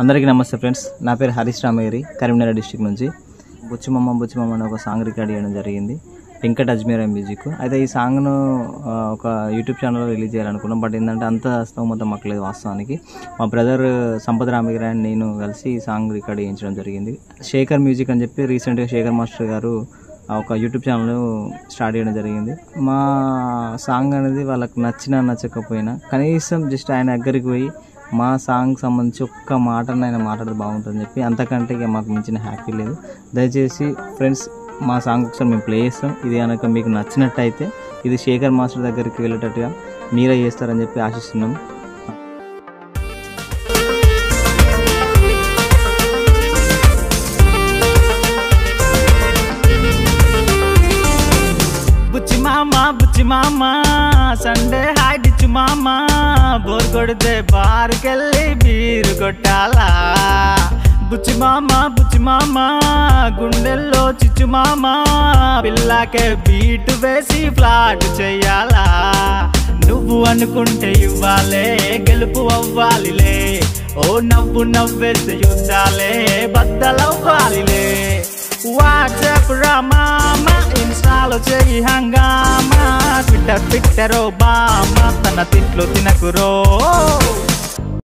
అందరికీ నమస్తే ఫ్రెండ్స్, నా పేరు హరీష్ రామగిరి, కరీంనగర్ డిస్ట్రిక్ట్ నుంచి. బుచ్చిమమ్మ అనే ఒక సాంగ్ రికార్డ్ చేయడం జరిగింది, వెంకట్ అజ్మీర్ మ్యూజిక్. అయితే ఈ సాంగ్ను ఒక యూట్యూబ్ ఛానల్లో రిలీజ్ చేయాలనుకున్నాం. బట్ ఏంటంటే అంత స్తోమత మాకు లేదు. వాస్తవానికి మా బ్రదర్ సంపత్ రామగిరి అండ్ నేను కలిసి ఈ సాంగ్ రికార్డ్ చేయించడం జరిగింది. శేఖర్ మ్యూజిక్ అని చెప్పి రీసెంట్గా శేఖర్ మాస్టర్ గారు ఒక యూట్యూబ్ ఛానల్ స్టార్ట్ చేయడం జరిగింది. మా సాంగ్ అనేది వాళ్ళకి నచ్చినా నచ్చకపోయినా కనీసం జస్ట్ ఆయన దగ్గరికి పోయి మా సాంగ్ సంబంధించి ఒక్క మాట ఆయన మాట్లాడితే బాగుంటుందని చెప్పి, అంతకంటే ఇక మాకు మించిన హ్యాపీ లేదు. దయచేసి ఫ్రెండ్స్, మా సాంగ్ ఒకసారి మేము ప్లే చేస్తాం. ఇది కనుక మీకు నచ్చినట్టయితే ఇది శేఖర్ మాస్టర్ దగ్గరికి వెళ్ళేటట్టుగా మీరే చేస్తారని చెప్పి ఆశిస్తున్నాం. బుచ్చి మామ సండే హాయిచ్చు మామ, బోర్ కొడితే బారుకెళ్ళి బీరు కొట్టాలా. బుచ్చి మామ గుండెల్లో చిచ్చు మామ, పిల్లకే బీటు వేసి ఫ్లాట్ చెయ్యాలా. నువ్వు అనుకుంటే ఇవ్వాలే, గెలుపు అవ్వాలిలే. ఓ నవ్వు నవ్వేస్తే యుద్ధాలే బద్దలవ్వాలిలే. వాట్సాప్ రా మామ, ఇన్స్టాలో చెయ్యి హంగామా, ట్విట్టర్ ఓ బామ, తన తిట్లు తినకురో.